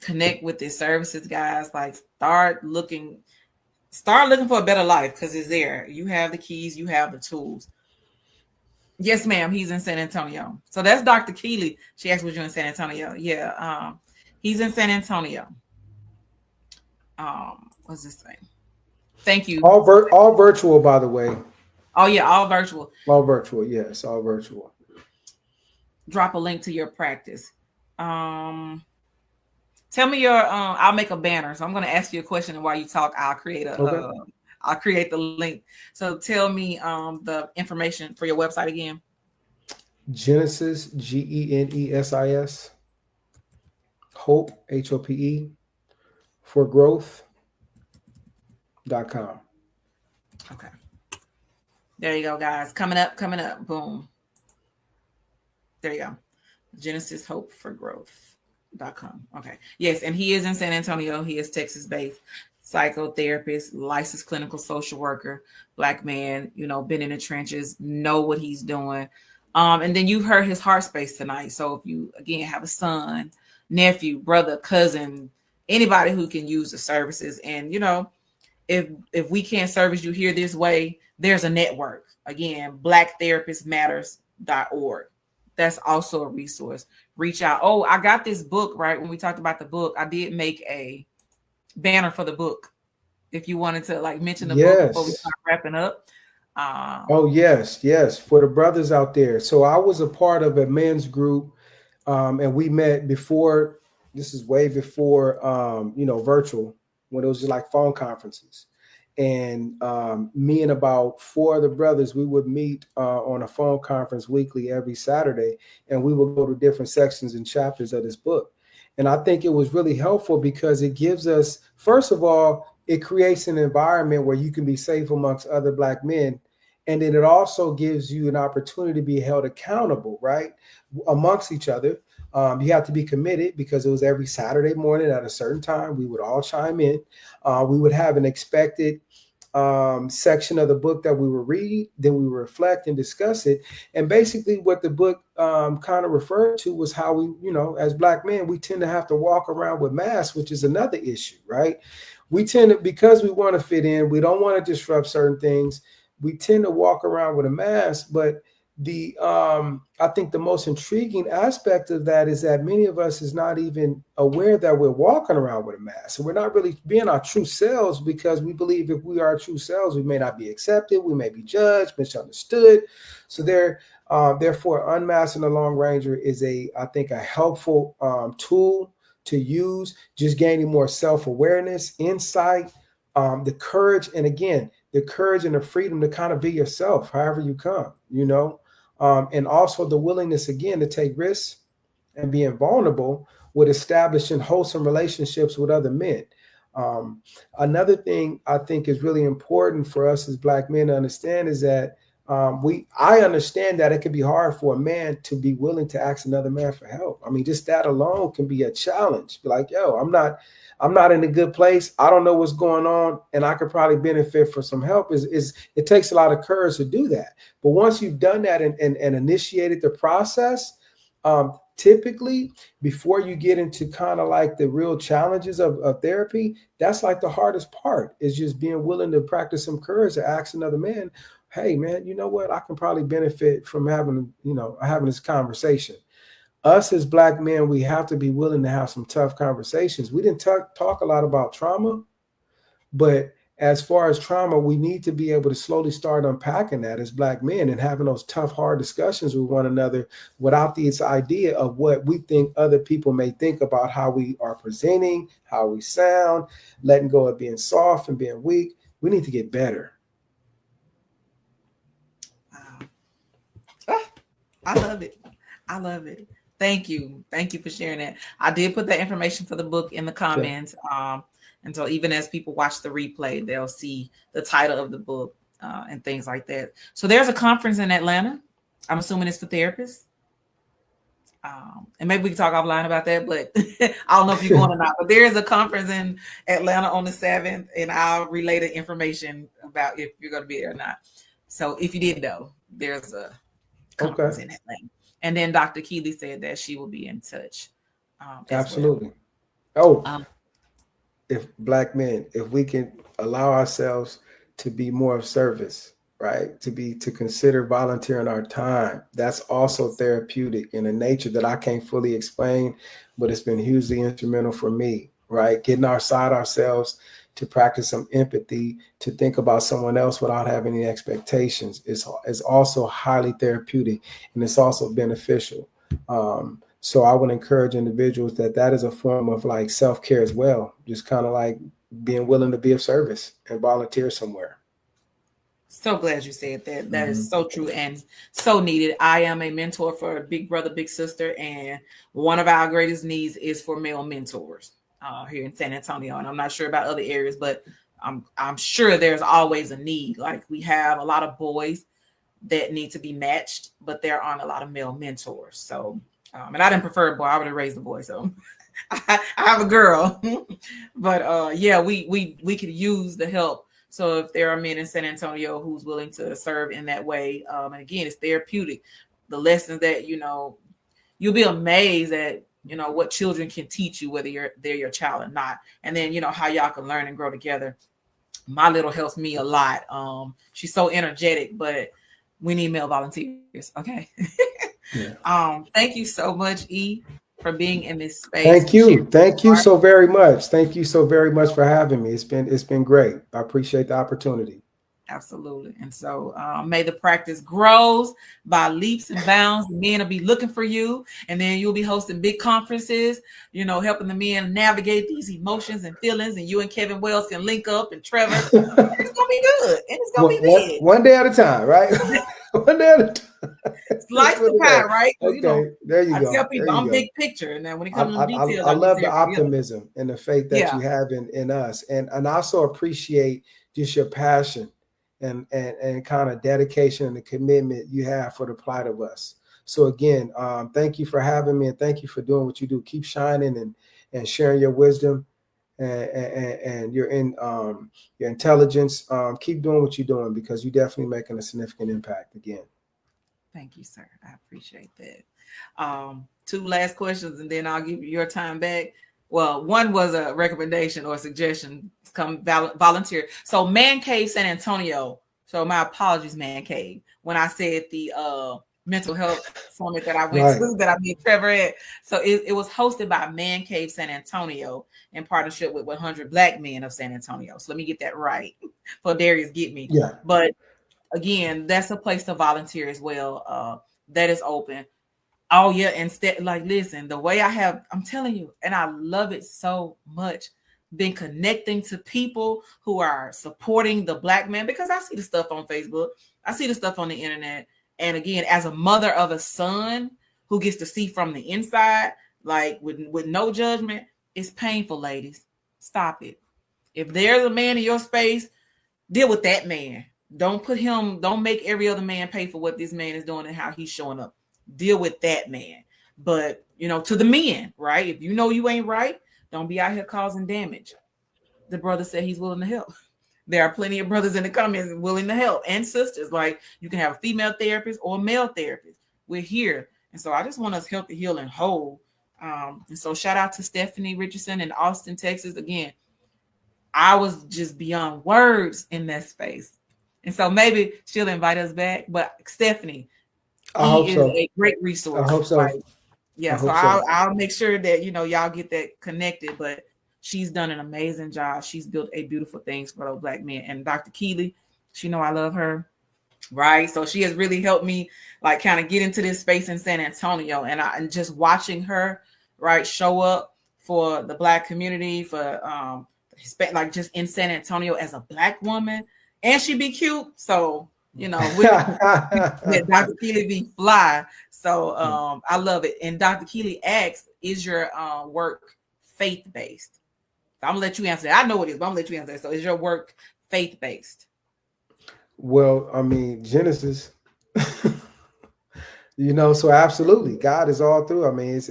Connect with the services, guys. Like, start looking for a better life, because it's there. You have the keys, you have the tools. Yes, ma'am. He's in San Antonio. So that's Dr. Keeley. She asked, was you in San Antonio? Yeah. He's in San Antonio. What's this thing? Thank you. All virtual, by the way. Oh yeah, all virtual. All virtual, yes, all virtual. Drop a link to your practice. Tell me your. I'll make a banner. So I'm going to ask you a question, and while you talk, I'll create I'll create the link. So tell me the information for your website again. Genesis, GENESIS. Hope, HOPE, for growth.com. Okay. There you go, guys. Coming up. Boom. There you go. Genesis Hope for Growth.com. Okay. Yes, and he is in San Antonio. He is Texas-based psychotherapist, licensed clinical social worker, Black man, you know, been in the trenches, know what he's doing. And then you heard his heart space tonight. So if you, again, have a son, nephew, brother, cousin, anybody who can use the services, and, you know, if we can't service you here this way, there's a network. Again, blacktherapistmatters.org. That's also a resource. Reach out. Oh, I got this book, right? When we talked about the book, I did make a banner for the book. If you wanted to like mention the book before we start wrapping up. Oh, yes. For the brothers out there. So I was a part of a men's group, and we met before. This is way before, virtual, when it was just like phone conferences. And me and about 4 of the brothers, we would meet on a phone conference weekly every Saturday, and we would go to different sections and chapters of this book. And I think it was really helpful because it gives us, first of all, it creates an environment where you can be safe amongst other Black men. And then it also gives you an opportunity to be held accountable, right, amongst each other. You have to be committed because it was every Saturday morning at a certain time. We would all chime in. We would have an expected section of the book that we would read, then we would reflect and discuss it. And basically what the book kind of referred to was how we, as Black men, we tend to have to walk around with masks, which is another issue, right? We tend to, because we want to fit in, we don't want to disrupt certain things. We tend to walk around with a mask, but I think the most intriguing aspect of that is that many of us is not even aware that we're walking around with a mask. So we're not really being our true selves because we believe if we are our true selves, we may not be accepted, we may be judged, misunderstood. So therefore, unmasking the Long Ranger is I think a helpful tool to use, just gaining more self-awareness, insight, the courage, and again, the courage and the freedom to kind of be yourself, however you come, and also the willingness, again, to take risks and being vulnerable with establishing wholesome relationships with other men. Another thing I think is really important for us as Black men to understand is that I understand that it can be hard for a man to be willing to ask another man for help. I mean, just that alone can be a challenge. Be like, yo, I'm not in a good place. I don't know what's going on, and I could probably benefit from some help. It takes a lot of courage to do that. But once you've done that and initiated the process, typically before you get into kind of like the real challenges of therapy, that's like the hardest part, is just being willing to practice some courage to ask another man, hey man, you know what? I can probably benefit from having this conversation. Us as Black men, we have to be willing to have some tough conversations. We didn't talk a lot about trauma, but as far as trauma, we need to be able to slowly start unpacking that as Black men and having those tough, hard discussions with one another without this idea of what we think other people may think about how we are presenting, how we sound, letting go of being soft and being weak. We need to get better. Wow. I love it. I love it. Thank you. Thank you for sharing that. I did put that information for the book in the comments. Okay. And so even as people watch the replay, they'll see the title of the book and things like that. So there's a conference in Atlanta. I'm assuming it's for therapists. And maybe we can talk offline about that, but I don't know if you're going or not. But there is a conference in Atlanta on the 7th, and I'll relay the information about if you're going to be there or not. So if you didn't know, there's a conference in Atlanta. And then Dr. Keeley said that she will be in touch. Absolutely. Well. If Black men, if we can allow ourselves to be more of service, right? To consider volunteering our time, that's also therapeutic in a nature that I can't fully explain, but it's been hugely instrumental for me, right? Getting outside ourselves to practice some empathy, to think about someone else without having any expectations is also highly therapeutic, and it's also beneficial. So I would encourage individuals that is a form of like self-care as well, just kind of like being willing to be of service and volunteer somewhere. So glad you said that. That is so true and so needed. I am a mentor for a big brother, big sister, and one of our greatest needs is for male mentors here in San Antonio. And I'm not sure about other areas, but I'm sure there's always a need. Like we have a lot of boys that need to be matched, but there aren't a lot of male mentors. So and I didn't prefer a boy. I would have raised a boy. So I have a girl. But yeah, we could use the help. So if there are men in San Antonio who's willing to serve in that way, and again, it's therapeutic. The lessons that, you'll be amazed at, what children can teach you, whether they're your child or not. And then, how y'all can learn and grow together. My little helps me a lot. She's so energetic, but we need male volunteers. Okay. Yeah. Thank you so much, E, for being in this space. Thank you. Thank you so very much. Thank you so very much for having me. It's been great. I appreciate the opportunity. Absolutely. And so may the practice grows by leaps and bounds. The men will be looking for you, and then you'll be hosting big conferences, helping the men navigate these emotions and feelings, and you and Kevin Wells can link up, and Trevor. It's gonna be good. And it's gonna be big. One day at a time, right? One day at a time. Slice the pie, right? Okay, there you I go. tell There people you I'm go. big picture, and then when it comes to the details, I I'm just love the there for you. optimism and the faith that you have in us, and I also appreciate just your passion and kind of dedication and the commitment you have for the plight of us. So again, thank you for having me, and thank you for doing what you do. Keep shining and sharing your wisdom and your your intelligence. Keep doing what you're doing, because you're definitely making a significant impact again. Thank you, sir. I appreciate that. Two last questions, and then I'll give you your time back. Well, one was a recommendation or a suggestion to come volunteer. So Man Cave San Antonio. So my apologies, Man Cave, when I said the mental health summit that I went to, that I met Trevor at. So it was hosted by Man Cave San Antonio in partnership with 100 Black Men of San Antonio. So let me get that right for Darius get me. Yeah. But again, that's a place to volunteer as well. That is open. Oh yeah, instead, like, listen, the way I'm telling you, and I love it so much, been connecting to people who are supporting the Black man, because I see the stuff on Facebook, I see the stuff on the internet, and again, as a mother of a son who gets to see from the inside, like with no judgment, it's painful, ladies. Stop it. If there's a man in your space, deal with that man. Don't make every other man pay for what this man is doing and how he's showing up. Deal with that man. But, to the men, right? If you know you ain't right, don't be out here causing damage. The brother said he's willing to help. There are plenty of brothers in the comments willing to help, and sisters. Like, you can have a female therapist or a male therapist. We're here. And so I just want us healthy, heal, and whole. And so shout out to Stephanie Richardson in Austin, Texas. Again, I was just beyond words in that space. And so maybe she'll invite us back. But Stephanie, he is a great resource. I hope so. Right? Yeah, so I'll make sure that y'all get that connected. But she's done an amazing job. She's built a beautiful things for those Black men. And Dr. Keeley, she know I love her. Right. So she has really helped me like kind of get into this space in San Antonio. And just watching her show up for the Black community, for like just in San Antonio as a Black woman, and she be cute. So, Dr. Keeley be fly. So I love it. And Dr. Keeley asks, is your work faith-based? I'm gonna let you answer that. I know it is, but I'm gonna let you answer that. So is your work faith-based? Well, I mean, Genesis, so absolutely. God is all through. I mean,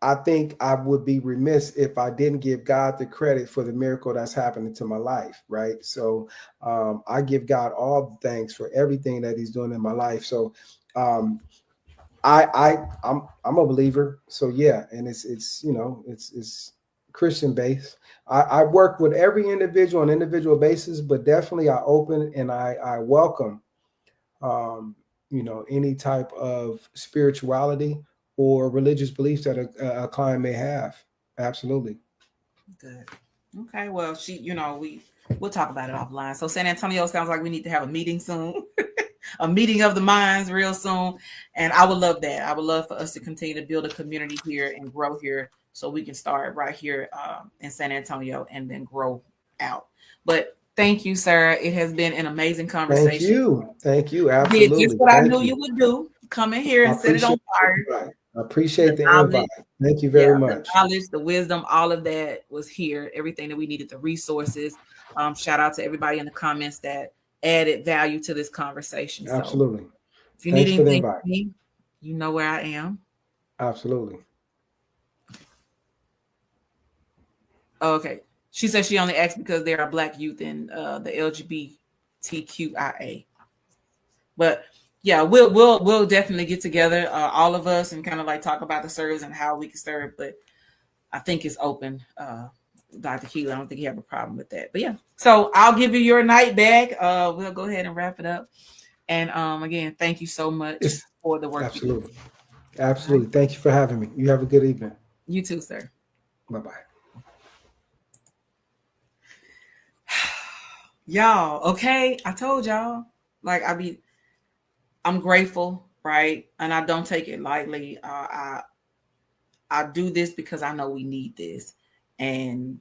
I think I would be remiss if I didn't give God the credit for the miracle that's happening to my life, right? So I give God all the thanks for everything that He's doing in my life. So I'm a believer. So yeah, and it's Christian based. I work with every individual on an individual basis, but definitely I open and I welcome any type of spirituality or religious beliefs that a client may have. Absolutely. Good. Okay. Well, we'll talk about it offline. So San Antonio sounds like we need to have a meeting soon, a meeting of the minds real soon. And I would love that. I would love for us to continue to build a community here and grow here, so we can start right here in San Antonio and then grow out. But thank you, sir. It has been an amazing conversation. Thank you. Absolutely. Just what I knew you would do. Come in here and set it on fire. I appreciate the invite. Thank you very much. The knowledge, the wisdom, all of that was here. Everything that we needed, the resources. Shout out to everybody in the comments that added value to this conversation. Absolutely. So if you need anything from me, you know where I am. Absolutely. Okay. She said she only asked because there are Black youth in the LGBTQIA. But yeah, we'll definitely get together, all of us, and kind of like talk about the service and how we can serve. But I think it's open, Dr. Keeley. I don't think you have a problem with that. But yeah, so I'll give you your night back. We'll go ahead and wrap it up. And again, thank you so much for the work. Absolutely. Absolutely. Thank you for having me. You have a good evening. You too, sir. Bye-bye. Y'all, okay? I told y'all. Like, I'm grateful, right? And I don't take it lightly. I do this because I know we need this, and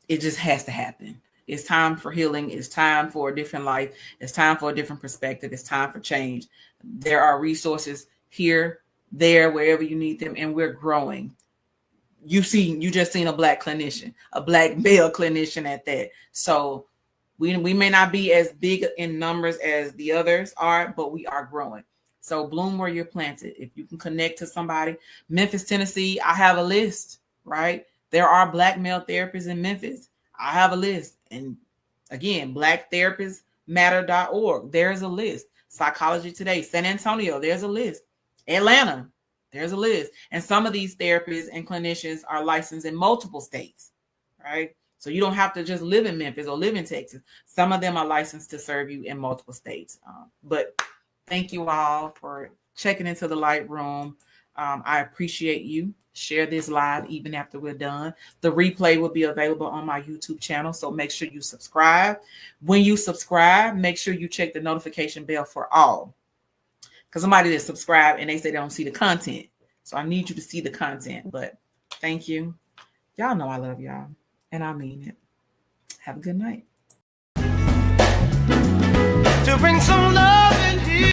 it just has to happen. It's time for healing. It's time for a different life. It's time for a different perspective. It's time for change. There are resources here, there, wherever you need them, and we're growing. You just seen a Black clinician, a Black male clinician at that. So we may not be as big in numbers as the others are, but we are growing. So bloom where you're planted. If you can connect to somebody, Memphis, Tennessee, I have a list, right? There are Black male therapists in Memphis. I have a list. And again, blacktherapistmatter.org. There's a list. Psychology Today, San Antonio, there's a list. Atlanta, there's a list. And some of these therapists and clinicians are licensed in multiple states, right? So you don't have to just live in Memphis or live in Texas. Some of them are licensed to serve you in multiple states. But thank you all for checking into the Light Room. I appreciate you. Share this live even after we're done. The replay will be available on my YouTube channel, so make sure you subscribe. When you subscribe, make sure you check the notification bell for all. Because somebody that subscribe and they say they don't see the content. So I need you to see the content. But thank you. Y'all know I love y'all. And I mean it. Have a good night. To bring some love and